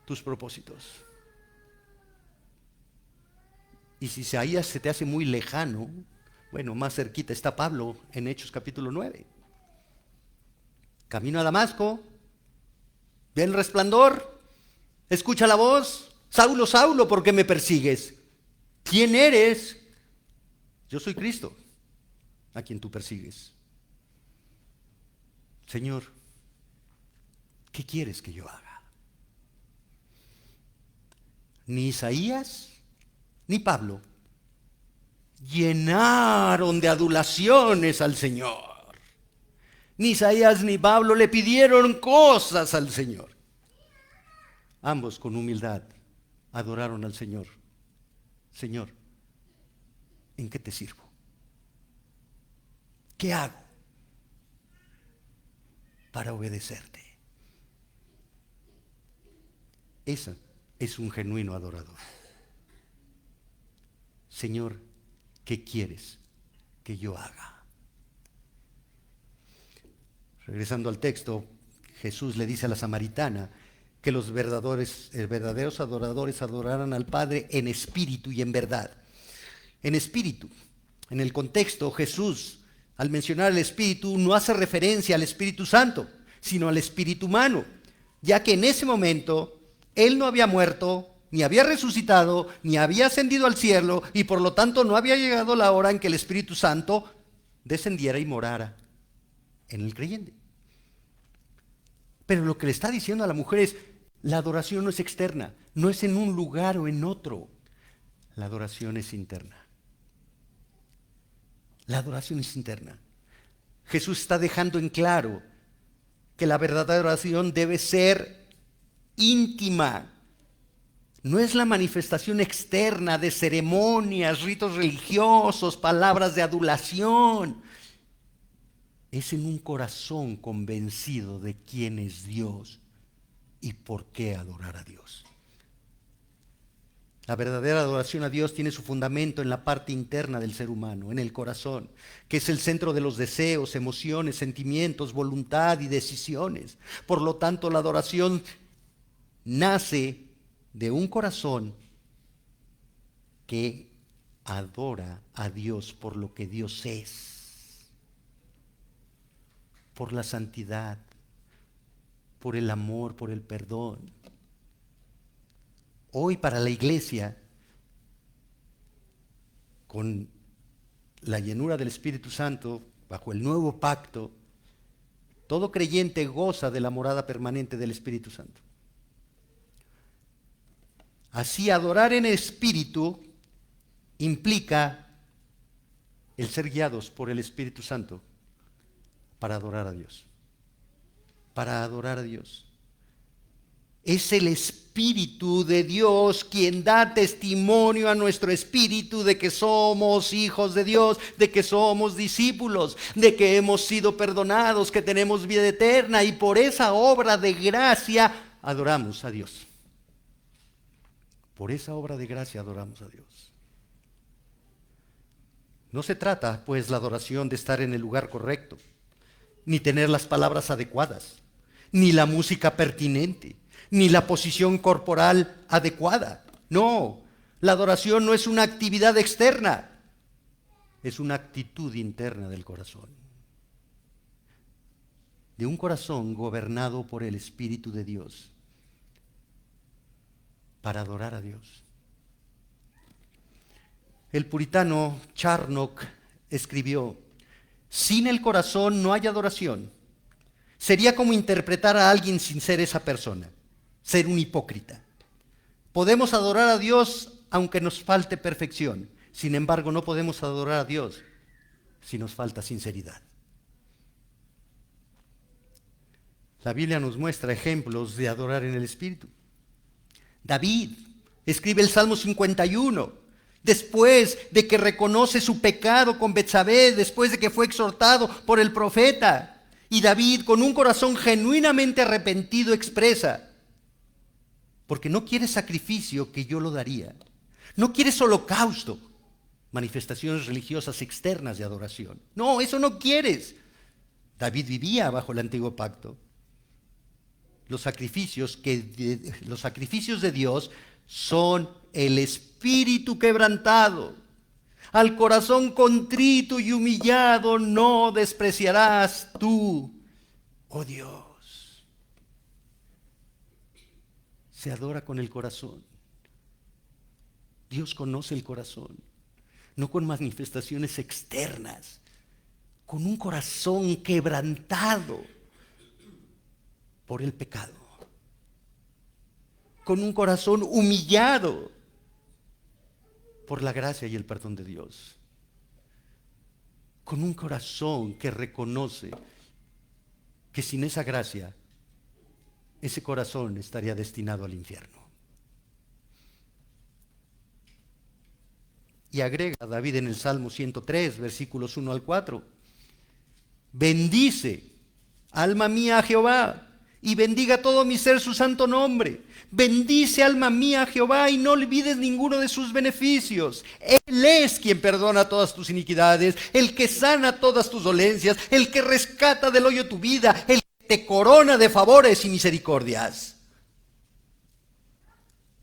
tus propósitos. Y si Isaías se te hace muy lejano, bueno, más cerquita está Pablo en Hechos capítulo 9. Camino a Damasco, ve el resplandor, escucha la voz, Saulo, Saulo, ¿por qué me persigues? ¿Quién eres? Yo soy Cristo, a quien tú persigues. Señor, ¿qué quieres que yo haga? ni Isaías, ni Pablo llenaron de adulaciones al Señor. Ni Isaías ni Pablo le pidieron cosas al Señor. Ambos con humildad adoraron al Señor. Señor, ¿en qué te sirvo? ¿Qué hago para obedecerte? Ese es un genuino adorador. Señor, ¿qué quieres que yo haga? Regresando al texto, Jesús le dice a la samaritana que los verdaderos adoradores adoraran al Padre en espíritu y en verdad. En espíritu. En el contexto, Jesús, al mencionar el Espíritu, no hace referencia al Espíritu Santo, sino al Espíritu humano, ya que en ese momento Él no había muerto, ni había resucitado, ni había ascendido al cielo, y por lo tanto no había llegado la hora en que el Espíritu Santo descendiera y morara en el creyente. Pero lo que le está diciendo a la mujer es, la adoración no es externa, no es en un lugar o en otro. La adoración es interna. La adoración es interna. Jesús está dejando en claro que la verdadera adoración debe ser íntima. No es la manifestación externa de ceremonias, ritos religiosos, palabras de adulación. Es en un corazón convencido de quién es Dios y por qué adorar a Dios. La verdadera adoración a Dios tiene su fundamento en la parte interna del ser humano, en el corazón, que es el centro de los deseos, emociones, sentimientos, voluntad y decisiones. Por lo tanto, la adoración nace de un corazón que adora a Dios por lo que Dios es, por la santidad, por el amor, por el perdón. Hoy para la iglesia, con la llenura del Espíritu Santo, bajo el nuevo pacto, todo creyente goza de la morada permanente del Espíritu Santo. Así, adorar en espíritu implica el ser guiados por el Espíritu Santo para adorar a Dios. Para adorar a Dios. Es el Espíritu de Dios quien da testimonio a nuestro espíritu de que somos hijos de Dios, de que somos discípulos, de que hemos sido perdonados, que tenemos vida eterna, y por esa obra de gracia adoramos a Dios. Por esa obra de gracia adoramos a Dios. No se trata, pues, la adoración de estar en el lugar correcto, ni tener las palabras adecuadas, ni la música pertinente, ni la posición corporal adecuada. No, la adoración no es una actividad externa, es una actitud interna del corazón. De un corazón gobernado por el Espíritu de Dios para adorar a Dios. El puritano Charnock escribió: sin el corazón no hay adoración. Sería como interpretar a alguien sin ser esa persona, ser un hipócrita. Podemos adorar a Dios aunque nos falte perfección. Sin embargo, no podemos adorar a Dios si nos falta sinceridad. La Biblia nos muestra ejemplos de adorar en el Espíritu. David escribe el Salmo 51, después de que reconoce su pecado con Betsabé, después de que fue exhortado por el profeta. Y David, con un corazón genuinamente arrepentido, expresa: porque no quieres sacrificio, que yo lo daría. No quieres holocausto, manifestaciones religiosas externas de adoración. No, eso no quieres. David vivía bajo el antiguo pacto. Los sacrificios de Dios son el espíritu quebrantado. Al corazón contrito y humillado no despreciarás tú, oh Dios. Se adora con el corazón. Dios conoce el corazón, no con manifestaciones externas, con un corazón quebrantado por el pecado, con un corazón humillado por la gracia y el perdón de Dios, con un corazón que reconoce que sin esa gracia, ese corazón estaría destinado al infierno. Y agrega David en el Salmo 103, versículos 1 al 4, bendice, alma mía, a Jehová, y bendiga todo mi ser su santo nombre. Bendice, alma mía, a Jehová, y no olvides ninguno de sus beneficios. Él es quien perdona todas tus iniquidades, el que sana todas tus dolencias, el que rescata del hoyo tu vida, el que te corona de favores y misericordias.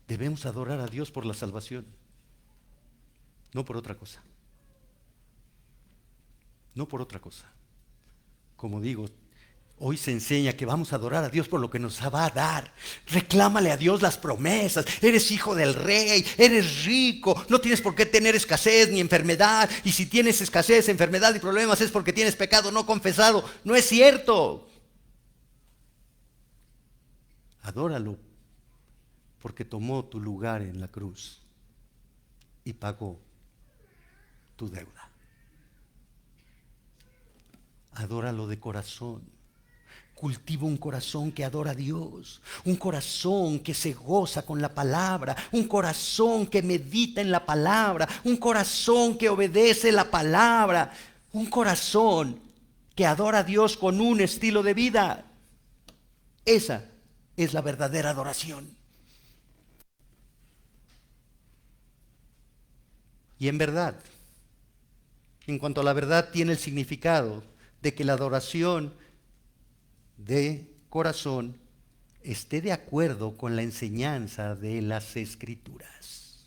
Debemos adorar a Dios por la salvación, no por otra cosa. No por otra cosa. Como digo, hoy se enseña que vamos a adorar a Dios por lo que nos va a dar. Reclámale a Dios las promesas. Eres hijo del rey, eres rico, no tienes por qué tener escasez ni enfermedad. Y si tienes escasez, enfermedad y problemas es porque tienes pecado no confesado. No es cierto. Adóralo porque tomó tu lugar en la cruz y pagó tu deuda. Adóralo de corazón. Cultiva un corazón que adora a Dios, un corazón que se goza con la palabra, un corazón que medita en la palabra, un corazón que obedece la palabra, un corazón que adora a Dios con un estilo de vida. Esa es la verdadera adoración. Y en verdad, en cuanto a la verdad, tiene el significado de que la adoración de corazón esté de acuerdo con la enseñanza de las Escrituras.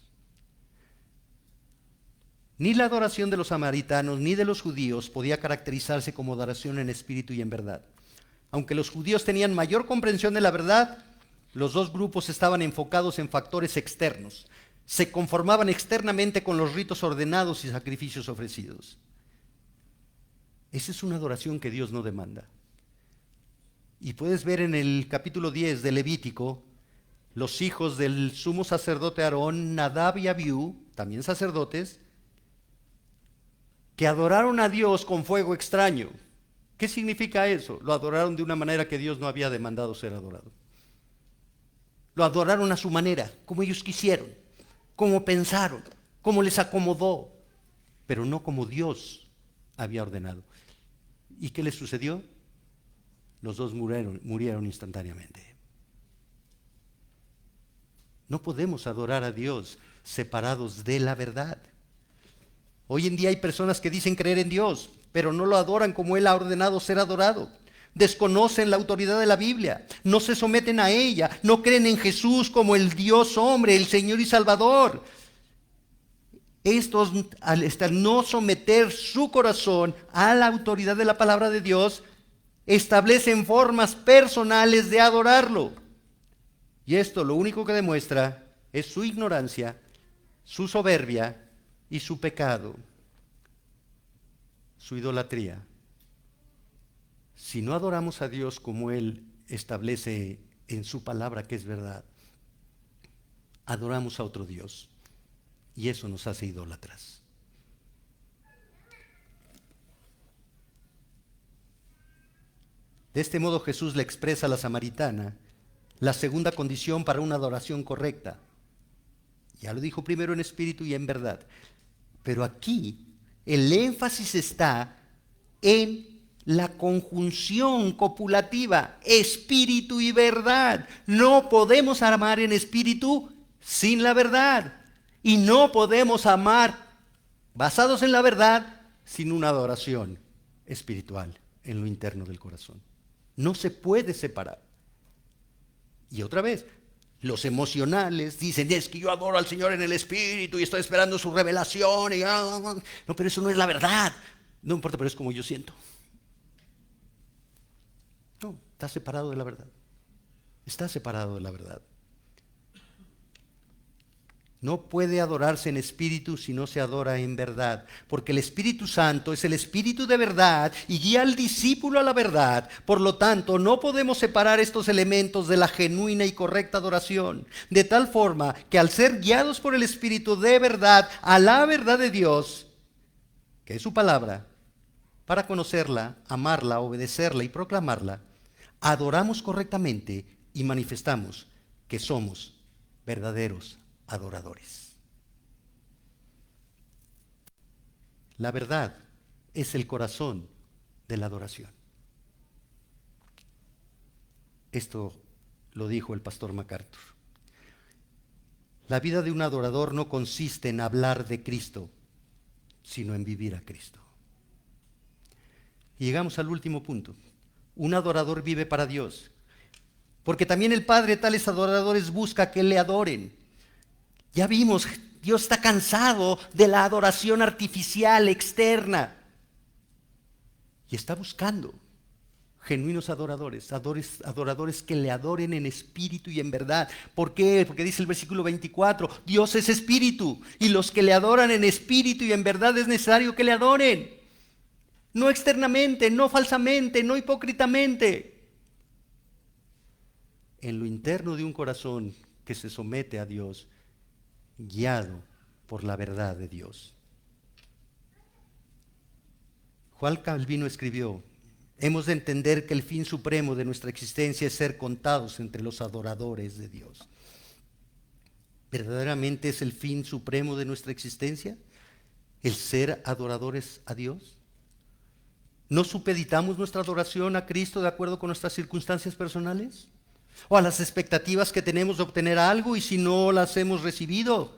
Ni la adoración de los samaritanos ni de los judíos podía caracterizarse como adoración en espíritu y en verdad. Aunque los judíos tenían mayor comprensión de la verdad, los dos grupos estaban enfocados en factores externos. Se conformaban externamente con los ritos ordenados y sacrificios ofrecidos. Esa es una adoración que Dios no demanda. Y puedes ver en el capítulo 10 de Levítico, los hijos del sumo sacerdote Aarón, Nadab y Abiú, también sacerdotes, que adoraron a Dios con fuego extraño. ¿Qué significa eso? Lo adoraron de una manera que Dios no había demandado ser adorado. Lo adoraron a su manera, como ellos quisieron, como pensaron, como les acomodó, pero no como Dios había ordenado. ¿Y qué les sucedió? Los dos murieron instantáneamente. No podemos adorar a Dios separados de la verdad. Hoy en día hay personas que dicen creer en Dios, pero no lo adoran como Él ha ordenado ser adorado. Desconocen la autoridad de la Biblia, no se someten a ella, no creen en Jesús como el Dios hombre, el Señor y Salvador. Estos, al no someter su corazón a la autoridad de la palabra de Dios, establecen formas personales de adorarlo. Y esto lo único que demuestra es su ignorancia, su soberbia y su pecado, su idolatría. Si no adoramos a Dios como Él establece en su palabra que es verdad, adoramos a otro Dios. Y eso nos hace idólatras. De este modo Jesús le expresa a la samaritana la segunda condición para una adoración correcta. Ya lo dijo primero en espíritu y en verdad. Pero aquí el énfasis está en la conjunción copulativa, espíritu y verdad. No podemos amar en espíritu sin la verdad. Y no podemos amar basados en la verdad sin una adoración espiritual en lo interno del corazón. No se puede separar. Y otra vez, los emocionales dicen, es que yo adoro al Señor en el espíritu y estoy esperando su revelación. No, pero eso no es la verdad. No importa, pero es como yo siento. No, está separado de la verdad. Está separado de la verdad. No puede adorarse en espíritu si no se adora en verdad, porque el Espíritu Santo es el Espíritu de verdad y guía al discípulo a la verdad. Por lo tanto, no podemos separar estos elementos de la genuina y correcta adoración, de tal forma que al ser guiados por el Espíritu de verdad a la verdad de Dios, que es su palabra, para conocerla, amarla, obedecerla y proclamarla, adoramos correctamente y manifestamos que somos verdaderos adoradores. La verdad es el corazón de la adoración. Esto lo dijo el pastor MacArthur. La vida de un adorador no consiste en hablar de Cristo, sino en vivir a Cristo. Y llegamos al último punto. Un adorador vive para Dios, porque también el Padre de tales adoradores busca que le adoren. Ya vimos, Dios está cansado de la adoración artificial externa y está buscando genuinos adoradores, adoradores que le adoren en espíritu y en verdad. ¿Por qué? Porque dice el versículo 24, Dios es espíritu y los que le adoran en espíritu y en verdad es necesario que le adoren. No externamente, no falsamente, no hipócritamente. En lo interno de un corazón que se somete a Dios, guiado por la verdad de Dios. Juan Calvino escribió: hemos de entender que el fin supremo de nuestra existencia es ser contados entre los adoradores de Dios. ¿Verdaderamente es el fin supremo de nuestra existencia el ser adoradores a Dios? ¿No supeditamos nuestra adoración a Cristo de acuerdo con nuestras circunstancias personales? ¿O a las expectativas que tenemos de obtener algo y si no las hemos recibido?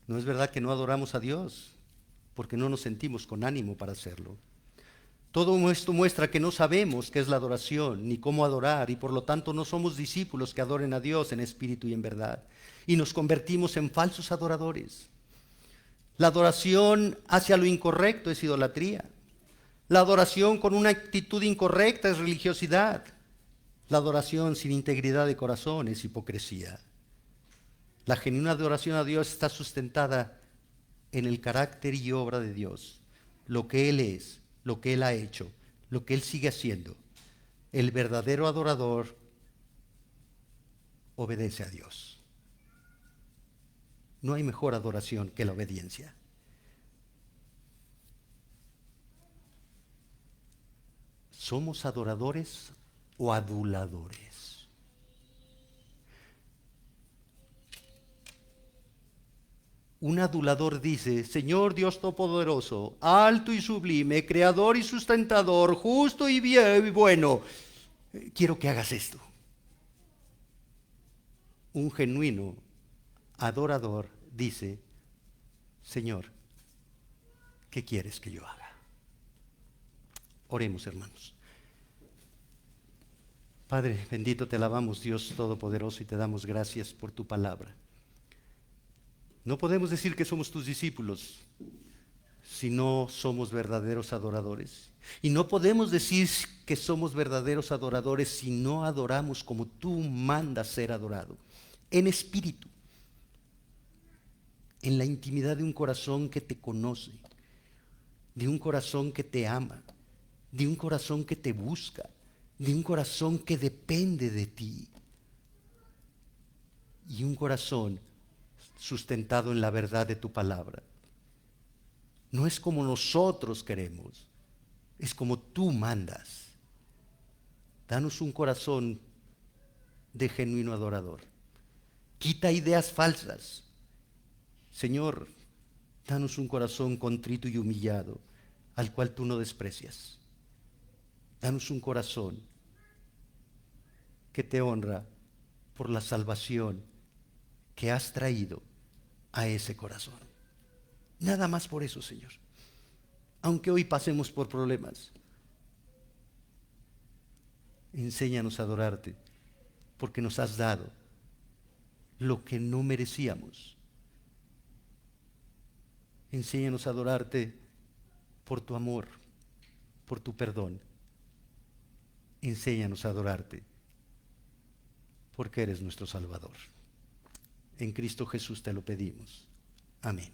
No es verdad que no adoramos a Dios, porque no nos sentimos con ánimo para hacerlo. Todo esto muestra que no sabemos qué es la adoración, ni cómo adorar, y por lo tanto no somos discípulos que adoren a Dios en espíritu y en verdad. Y nos convertimos en falsos adoradores. La adoración hacia lo incorrecto es idolatría. La adoración con una actitud incorrecta es religiosidad. La adoración sin integridad de corazón es hipocresía. La genuina adoración a Dios está sustentada en el carácter y obra de Dios, lo que Él es, lo que Él ha hecho, lo que Él sigue haciendo. El verdadero adorador obedece a Dios. No hay mejor adoración que la obediencia. ¿Somos adoradores o aduladores? Un adulador dice: Señor Dios Todopoderoso, alto y sublime, creador y sustentador, justo y bien y bueno, quiero que hagas esto. Un genuino adorador dice: Señor, ¿qué quieres que yo haga? Oremos, hermanos. Padre bendito, te alabamos, Dios Todopoderoso, y te damos gracias por tu palabra. No podemos decir que somos tus discípulos si no somos verdaderos adoradores. Y no podemos decir que somos verdaderos adoradores si no adoramos como tú mandas ser adorado, en espíritu, en la intimidad de un corazón que te conoce, de un corazón que te ama, de un corazón que te busca, de un corazón que depende de ti, y un corazón sustentado en la verdad de tu palabra. No es como nosotros queremos, es como tú mandas. Danos un corazón de genuino adorador. Quita ideas falsas. Señor, danos un corazón contrito y humillado, al cual tú no desprecias. Danos un corazón que te honra por la salvación que has traído a ese corazón. Nada más por eso, Señor. Aunque hoy pasemos por problemas, enséñanos a adorarte, porque nos has dado lo que no merecíamos. Enséñanos a adorarte por tu amor, por tu perdón. Enséñanos a adorarte, porque eres nuestro Salvador. En Cristo Jesús te lo pedimos. Amén.